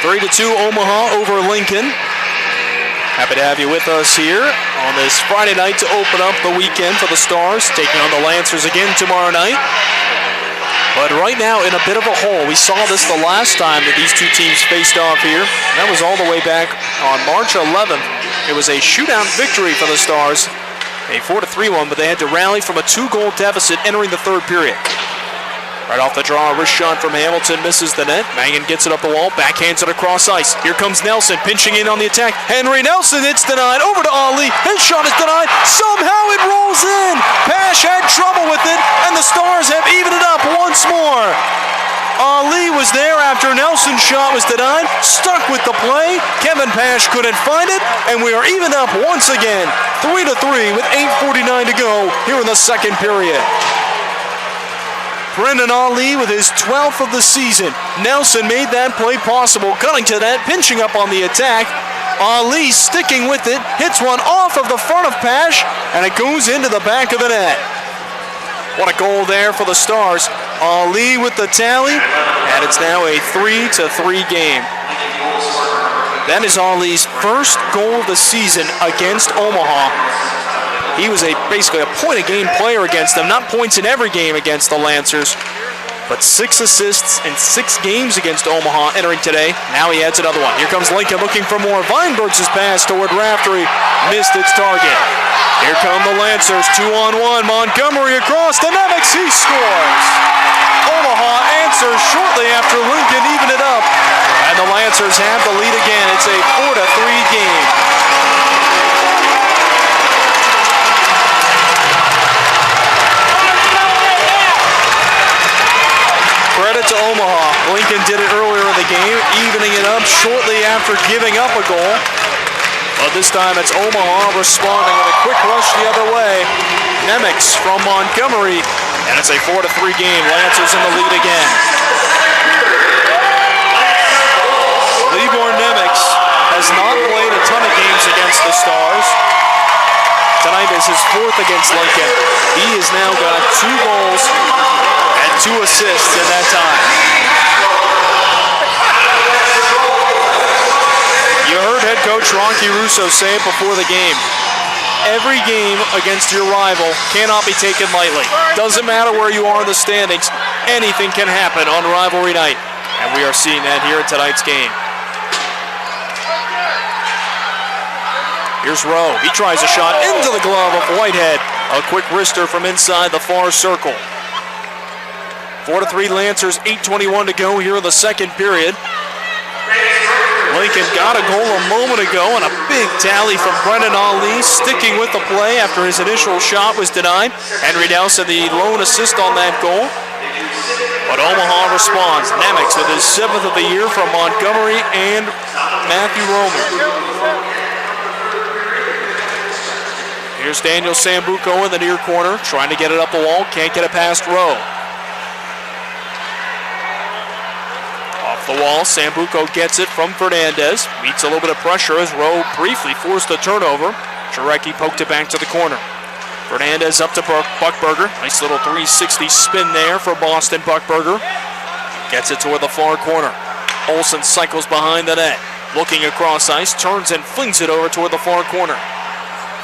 3-2 Omaha over Lincoln. Happy to have you with us here on this Friday night to open up the weekend for the Stars, taking on the Lancers again tomorrow night. But right now in a bit of a hole. We saw this the last time that these two teams faced off here. That was all the way back on March 11th. It was a shootout victory for the Stars, a 4-3 one, but they had to rally from a 2-goal deficit entering the third period. Right off the draw, a wrist shot from Hamilton misses the net. Mangan gets it up the wall, backhands it across ice. Here comes Nelson, pinching in on the attack. Henry Nelson, it's denied. Over to Ali. His shot is denied. Somehow it rolls in. Pash had trouble with it, and the Stars have evened it up once more. Ali was there after Nelson's shot was denied, stuck with the play. Kevin Pash couldn't find it, and we are evened up once again. 3-3 with 8:49 to go here in the second period. Brendan Ali with his 12th of the season. Nelson made that play possible, cutting to that, pinching up on the attack. Ali sticking with it, hits one off of the front of Pash, and it goes into the back of the net. What a goal there for the Stars. Ali with the tally, and it's now a 3-3 game. That is Ali's first goal of the season against Omaha. He was basically a point-a-game player against them, not points in every game against the Lancers, but 6 assists in 6 games against Omaha entering today. Now he adds another one. Here comes Lincoln looking for more. Weinberg's pass toward Raftery, missed its target. Here come the Lancers, 2-on-1. Montgomery across to Nemec, he scores. Omaha answers shortly after Lincoln evened it up, and the Lancers have the lead again. It's a 4-3 game. Credit to Omaha. Lincoln did it earlier in the game, evening it up shortly after giving up a goal. But this time it's Omaha responding with a quick rush the other way. Nemec from Montgomery, and it's a 4-3 game. Lancers in the lead again. Libor Nemec has not played a ton of games against the Stars. Tonight is his 4th against Lincoln. He has now got 2 goals and 2 assists in that time. You heard head coach Ronky Russo say it before the game. Every game against your rival cannot be taken lightly. Doesn't matter where you are in the standings, anything can happen on rivalry night. And we are seeing that here in tonight's game. Here's Rowe. He tries a shot into the glove of Whitehead. A quick wrister from inside the far circle. 4-3 Lancers, 8:21 to go here in the second period. Lincoln got a goal a moment ago, and a big tally from Brendan Ali, sticking with the play after his initial shot was denied. Henry Nelson, the lone assist on that goal. But Omaha responds. Nemec with his 7th of the year from Montgomery and Matthew Roman. Here's Daniel Sambuco in the near corner, trying to get it up the wall, can't get it past Rowe. Off the wall, Sambuco gets it from Fernandez, meets a little bit of pressure as Rowe briefly forced the turnover. Jarecki poked it back to the corner. Fernandez up to Buckberger, nice little 360 spin there for Boston Buckberger. Gets it toward the far corner. Olsen cycles behind the net, looking across ice, turns and flings it over toward the far corner.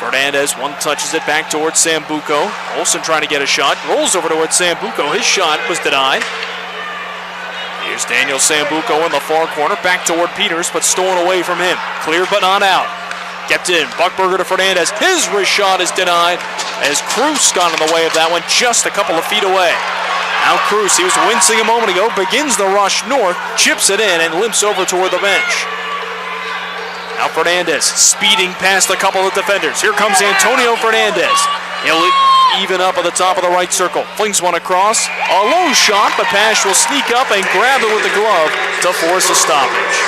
Fernandez touches it back towards Sambuco. Olsen trying to get a shot, rolls over towards Sambuco. His shot was denied. Here's Daniel Sambuco in the far corner, back toward Peters, but stolen away from him. Cleared but not out. Kept in, Buckberger to Fernandez. His wrist shot is denied as Cruz got in the way of that one just a couple of feet away. Now Cruz, he was wincing a moment ago, begins the rush north, chips it in and limps over toward the bench. Now Fernandez speeding past a couple of defenders. Here comes Antonio Fernandez. He'll even up at the top of the right circle. Flings one across. A low shot, but Pash will sneak up and grab it with the glove to force a stoppage.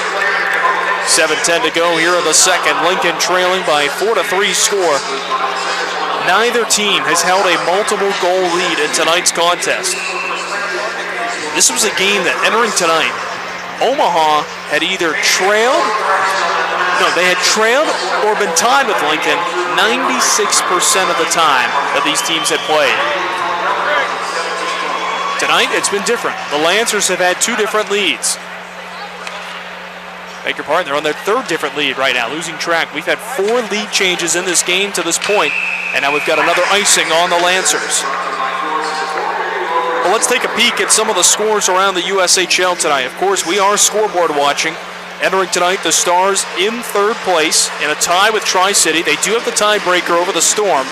7:10 to go here in the second. Lincoln trailing by 4-3 score. Neither team has held a multiple goal lead in tonight's contest. This was a game that entering tonight, Omaha had either trailed or been tied with Lincoln 96% of the time that these teams had played. Tonight, it's been different. The Lancers have had 2 different leads. Beg your pardon, they're on their third different lead right now, losing track. We've had 4 lead changes in this game to this point, and now we've got another icing on the Lancers. Well, let's take a peek at some of the scores around the USHL tonight. Of course, we are scoreboard watching. Entering tonight, the Stars in third place in a tie with Tri-City. They do have the tiebreaker over the Storm,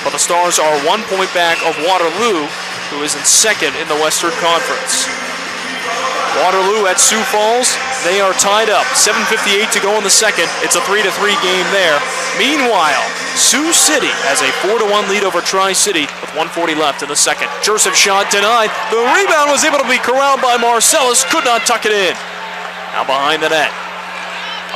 but the Stars are 1 point back of Waterloo, who is in second in the Western Conference. Waterloo at Sioux Falls, they are tied up. 7:58 to go in the second. It's a 3-3 game there. Meanwhile, Sioux City has a 4-1 lead over Tri-City with 1:40 left in the second. Joseph shot denied. The rebound was able to be corralled by Marcellus. Could not tuck it in. Now behind the net.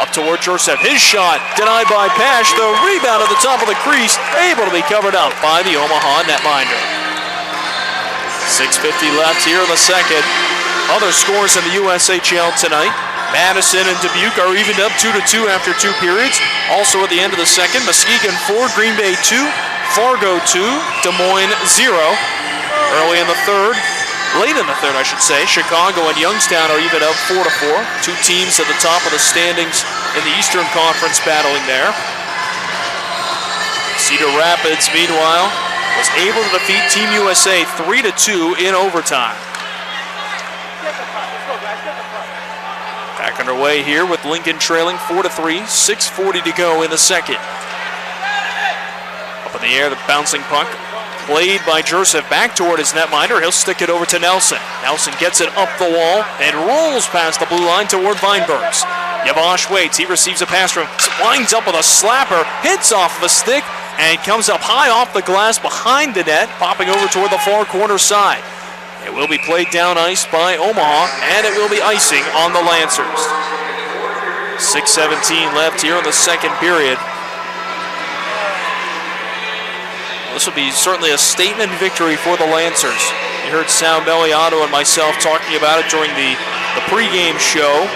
Up toward Joseph. His shot denied by Pash. The rebound at the top of the crease, able to be covered up by the Omaha netminder. 6:50 left here in the second. Other scores in the USHL tonight. Madison and Dubuque are evened up 2-2 after 2 periods. Also at the end of the second, Muskegon 4, Green Bay 2, Fargo 2, Des Moines 0. Early in the third, late in the third I should say, Chicago and Youngstown are evened up 4-4. 2 teams at the top of the standings in the Eastern Conference battling there. Cedar Rapids, meanwhile, was able to defeat Team USA 3-2 in overtime. Back underway here with Lincoln trailing 4-3, 6:40 to go in the second. Up in the air, the bouncing puck played by Joseph back toward his netminder. He'll stick it over to Nelson. Nelson gets it up the wall and rolls past the blue line toward Weinbergs. Yavash waits. He receives a pass from, winds up with a slapper, hits off of a stick, and comes up high off the glass behind the net, popping over toward the far corner side. It will be played down ice by Omaha, and it will be icing on the Lancers. 6:17 left here in the second period. This will be certainly a statement victory for the Lancers. You heard Sal Belliotto and myself talking about it during the pregame show.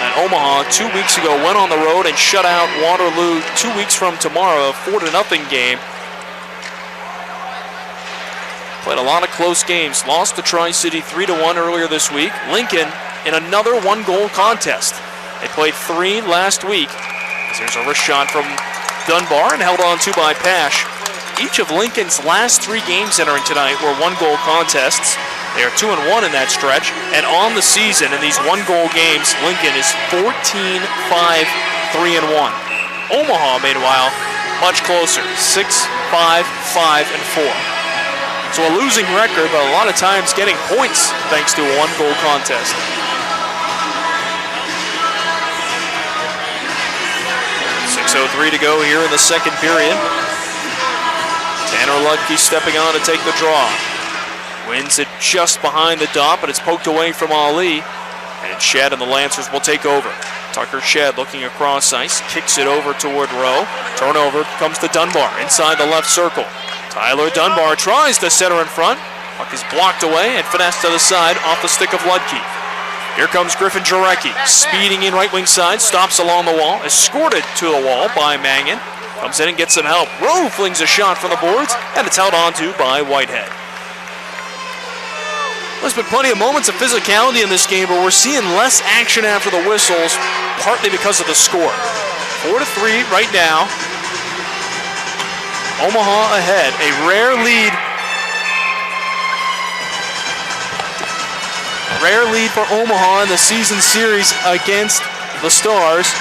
And Omaha 2 weeks ago went on the road and shut out Waterloo 2 weeks from tomorrow, a 4-0 game. Played a lot of close games. Lost to Tri-City 3-1 earlier this week. Lincoln in another 1-goal contest. They played 3 last week. There's a wrist shot from Dunbar and held on to by Pash. Each of Lincoln's last 3 games entering tonight were 1-goal contests. They are 2-1 in that stretch. And on the season, in these 1-goal games, Lincoln is 14-5-3-1. Omaha, meanwhile, much closer. 6-5-5-4. So a losing record, but a lot of times getting points thanks to a 1-goal contest. .6:03 to go here in the second period. Tanner Ludke stepping on to take the draw. Wins it just behind the dot, but it's poked away from Ali. And Shedd and the Lancers will take over. Tucker Shedd looking across ice, kicks it over toward Rowe. Turnover comes to Dunbar inside the left circle. Tyler Dunbar tries to center in front. Puck is blocked away and finessed to the side off the stick of Ludke. Here comes Griffin Jarecki, speeding in right wing side, stops along the wall, escorted to the wall by Mangan. Comes in and gets some help. Rowe flings a shot from the boards, and it's held onto by Whitehead. There's been plenty of moments of physicality in this game, but we're seeing less action after the whistles, partly because of the score. 4-3 right now. Omaha ahead, a rare lead. Rare lead for Omaha in the season series against the Stars.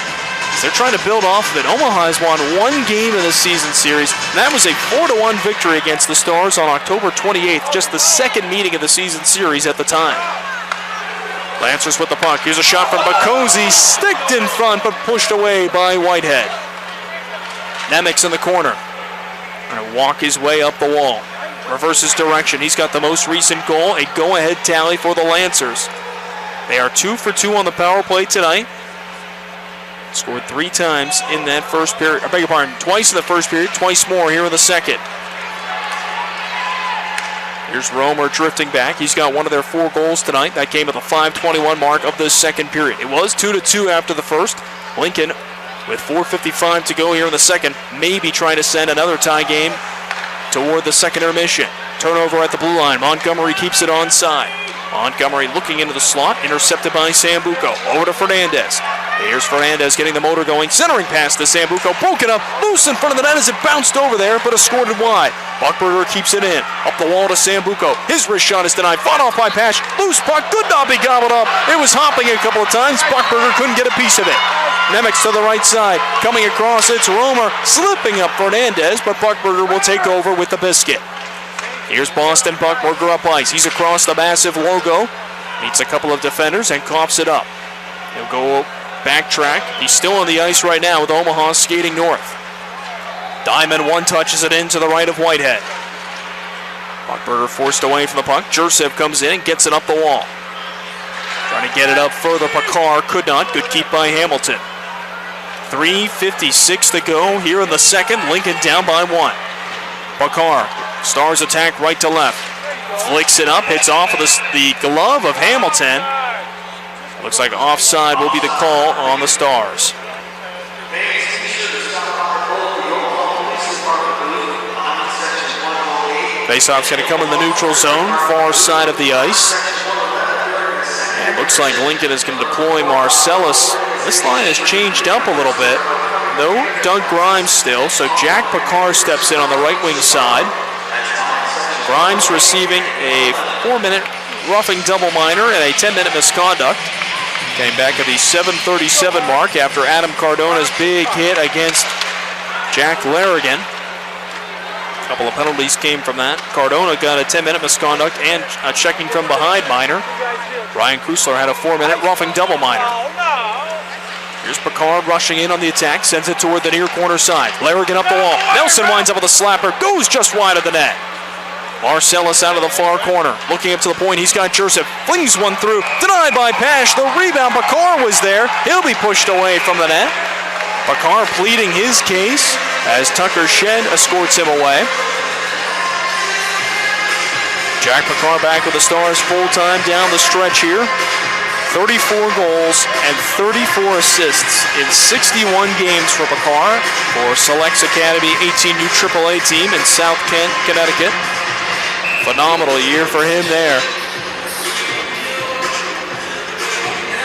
They're trying to build off of it. Omaha has won 1 game in the season series, and that was a 4-1 victory against the Stars on October 28th, just the second meeting of the season series at the time. Lancers with the puck. Here's a shot from Bakosi, sticked in front, but pushed away by Whitehead. Nemec's in the corner. Going to walk his way up the wall. Reverses direction. He's got the most recent goal, a go-ahead tally for the Lancers. They are 2 for 2 on the power play tonight. Scored 3 times in that first period. I beg your pardon, twice in the first period, twice more here in the second. Here's Romer drifting back. He's got one of their 4 goals tonight. That came at the 5:21 mark of the second period. It was 2-2 after the first. Lincoln, with 4:55 to go here in the second, maybe trying to send another tie game toward the second intermission. Turnover at the blue line. Montgomery keeps it onside. Montgomery looking into the slot, intercepted by Sambuco. Over to Fernandez. Here's Fernandez getting the motor going, centering pass to Sambuco, broken up, loose in front of the net as it bounced over there, but escorted wide. Buchberger keeps it in, up the wall to Sambuco. His wrist shot is denied, fought off by Pash. Loose puck, could not be gobbled up. It was hopping a couple of times. Buchberger couldn't get a piece of it. Nemec to the right side, coming across, it's Romer, slipping up Fernandez, but Buchberger will take over with the biscuit. Here's Boston Buchberger up ice. He's across the massive logo, meets a couple of defenders and coughs it up. He'll go backtrack. He's still on the ice right now with Omaha skating north. Diamond one touches it into the right of Whitehead. Buchberger forced away from the puck. Jursev comes in and gets it up the wall. Trying to get it up further. Pakar could not. Good keep by Hamilton. 3:56 to go here in the second. Lincoln down by one. Pakar, Stars attack right to left. Flicks it up, hits off of the glove of Hamilton. Looks like offside will be the call on the Stars. Faceoff's going to come in the neutral zone, far side of the ice. And it looks like Lincoln is going to deploy Marcellus. This line has changed up a little bit. No Doug Grimes still, so Jack Pakar steps in on the right wing side. Grimes receiving a 4-minute roughing double minor and a 10-minute misconduct. Came back at the 7:37 mark after Adam Cardona's big hit against Jack Larrigan. A couple of penalties came from that. Cardona got a 10-minute misconduct and a checking from behind minor. Ryan Kusler had a 4-minute roughing double minor. Here's Pakar rushing in on the attack, sends it toward the near corner side. Larrigan up the wall. Nelson winds up with a slapper, goes just wide of the net. Marcellus out of the far corner, looking up to the point. He's got Jursev, flings one through, denied by Pash. The rebound, Pakar was there. He'll be pushed away from the net. Pakar pleading his case as Tucker Shed escorts him away. Jack Pakar back with the Stars full-time down the stretch here. 34 goals and 34 assists in 61 games for Pakar for Selects Academy 18U AAA team in South Kent, Connecticut. Phenomenal year for him there.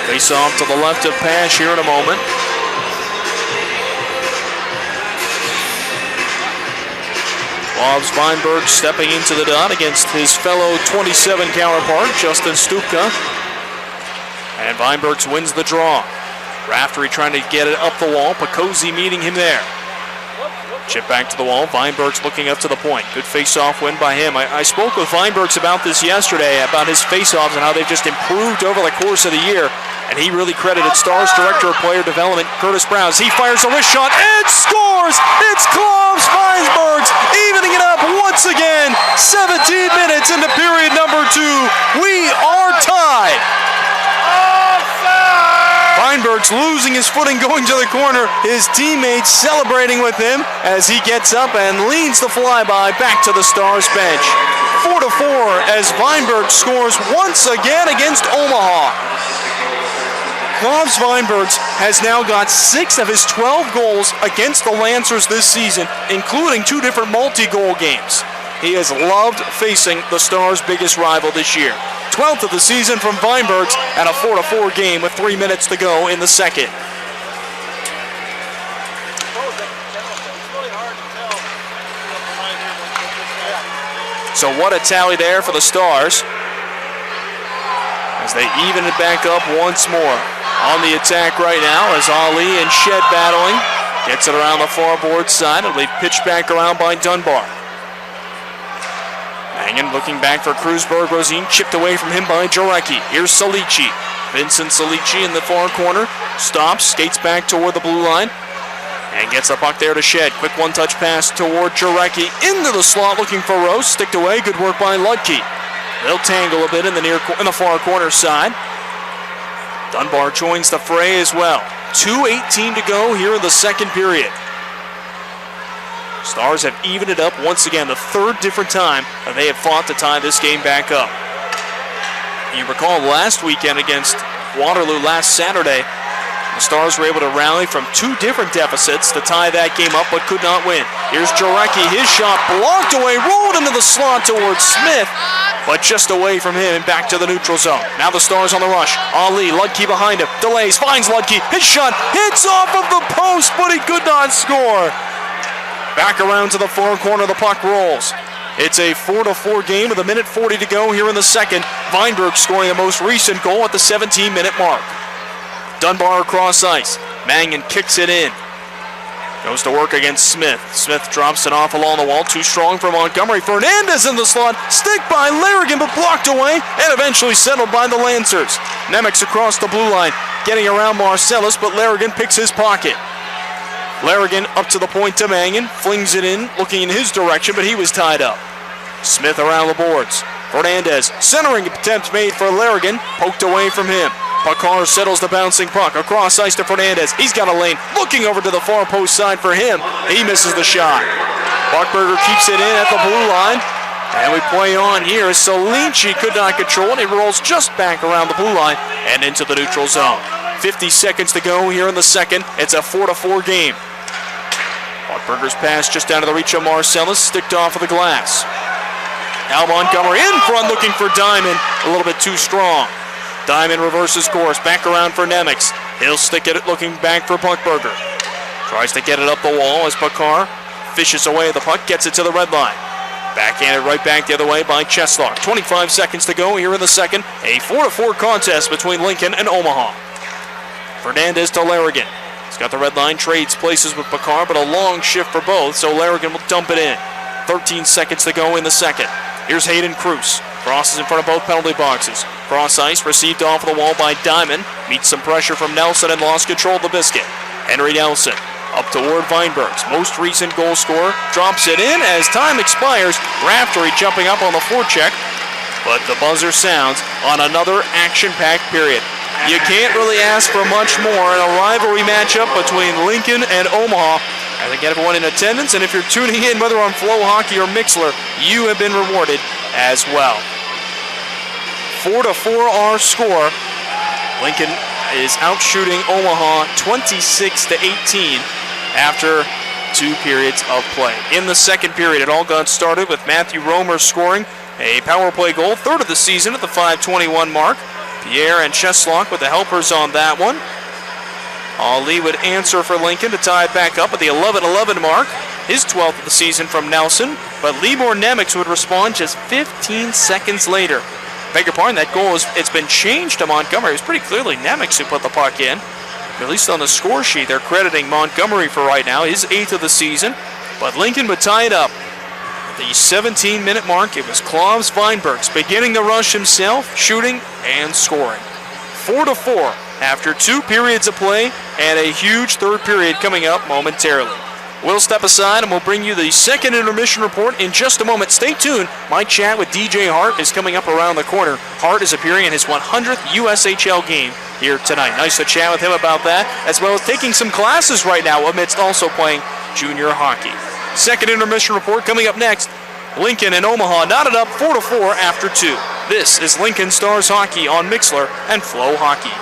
Face off to the left of Pash here in a moment. Bobs Weinberg stepping into the dot against his fellow 27 counterpart, Justin Stupka. And Weinberg wins the draw. Raftery trying to get it up the wall. Picozzi meeting him there. Chip back to the wall. Weinberg's looking up to the point. Good face-off win by him. I spoke with Weinberg's about this yesterday, about his face-offs and how they've just improved over the course of the year. And he really credited Stars Director of Player Development, Curtis Brown. He fires a wrist shot and scores! It's Klaus Weinberg evening it up once again. 17 minutes into period number 2. We are tied. Weinberg's losing his footing going to the corner. His teammates celebrating with him as he gets up and leads the flyby back to the Stars bench. 4-4 as Weinberg scores once again against Omaha. Klaus Weinberg has now got 6 of his 12 goals against the Lancers this season, including 2 different multi-goal games. He has loved facing the Stars' biggest rival this year. 12th of the season from Weinberg and a 4-4 game with 3 minutes to go in the second. So what a tally there for the Stars as they even it back up once more. On the attack right now as Ali and Shed battling. Gets it around the far board side. It'll be pitched back around by Dunbar. Mangan looking back for Krusberg. Rosine chipped away from him by Jarecki. Here's Salici. Vincent Salici in the far corner. Stops, skates back toward the blue line. And gets the puck there to Shed. Quick one-touch pass toward Jarecki. Into the slot looking for Rose. Sticked away. Good work by Ludke. They'll tangle a bit in the far corner side. Dunbar joins the fray as well. 2:18 to go here in the second period. Stars have evened it up once again, the third different time that they have fought to tie this game back up. You recall last weekend against Waterloo last Saturday, the Stars were able to rally from 2 different deficits to tie that game up, but could not win. Here's Jarecki, his shot blocked away, rolled into the slot towards Smith, but just away from him and back to the neutral zone. Now the Stars on the rush. Ali, Ludke behind him, delays, finds Ludke. His shot hits off of the post, but he could not score. Back around to the far corner, the puck rolls. It's a 4-4 game with 1:40 to go here in the second. Weinberg scoring the most recent goal at the 17-minute mark. Dunbar across ice. Mangan kicks it in. Goes to work against Smith. Smith drops it off along the wall. Too strong for Montgomery. Fernandez in the slot. Stick by Larrigan, but blocked away and eventually settled by the Lancers. Nemec across the blue line, getting around Marcellus, but Larrigan picks his pocket. Larrigan up to the point to Mangan. Flings it in, looking in his direction, but he was tied up. Smith around the boards. Fernandez, centering attempt made for Larrigan. Poked away from him. Pakar settles the bouncing puck across ice to Fernandez. He's got a lane, looking over to the far post side for him. He misses the shot. Buchberger keeps it in at the blue line. And we play on here. Solinci could not control it. He rolls just back around the blue line and into the neutral zone. 50 seconds to go here in the second. It's a 4-4 game. Buchberger's pass just down to the reach of Marcellus, sticked off of the glass. Now Montgomery in front looking for Diamond, a little bit too strong. Diamond reverses course, back around for Nemec. He'll stick it looking back for Buchberger. Tries to get it up the wall as Pakar fishes away the puck, gets it to the red line. Backhanded right back the other way by Cheslaw. 25 seconds to go here in the second. A 4-4 contest between Lincoln and Omaha. Fernandez to Larrigan. He's got the red line, trades places with Pakar, but a long shift for both, so Larrigan will dump it in. 13 seconds to go in the second. Here's Hayden Cruz. Crosses in front of both penalty boxes. Cross ice, received off the wall by Diamond. Meets some pressure from Nelson and lost control of the biscuit. Henry Nelson up toward Weinberg's most recent goal scorer. Drops it in as time expires. Raftery jumping up on the forecheck. But the buzzer sounds on another action-packed period. You can't really ask for much more in a rivalry matchup between Lincoln and Omaha. I think everyone in attendance, and if you're tuning in, whether on Flow Hockey or Mixler, you have been rewarded as well. 4-4 our score. Lincoln is outshooting Omaha 26-18 after 2 periods of play. In the second period, it all got started with Matthew Romer scoring a power play goal, third of the season at the 5:21 mark. Pierre and Cheslaw with the helpers on that one. Ali would answer for Lincoln to tie it back up at the 11:11 mark. His 12th of the season from Nelson, but Libor Nemec would respond just 15 seconds later. Beg your pardon, that goal it's been changed to Montgomery. It was pretty clearly Nemec who put the puck in. At least on the score sheet, they're crediting Montgomery for right now, his 8th of the season. But Lincoln would tie it up. At the 17-minute mark, it was Klaus Weinbergs beginning the rush himself, shooting and scoring. 4-4 after 2 periods of play and a huge third period coming up momentarily. We'll step aside and we'll bring you the second intermission report in just a moment. Stay tuned. My chat with DJ Hart is coming up around the corner. Hart is appearing in his 100th USHL game here tonight. Nice to chat with him about that, as well as taking some classes right now amidst also playing junior hockey. Second intermission report coming up next. Lincoln and Omaha knotted up 4-4 after 2. This is Lincoln Stars Hockey on Mixler and Flow Hockey.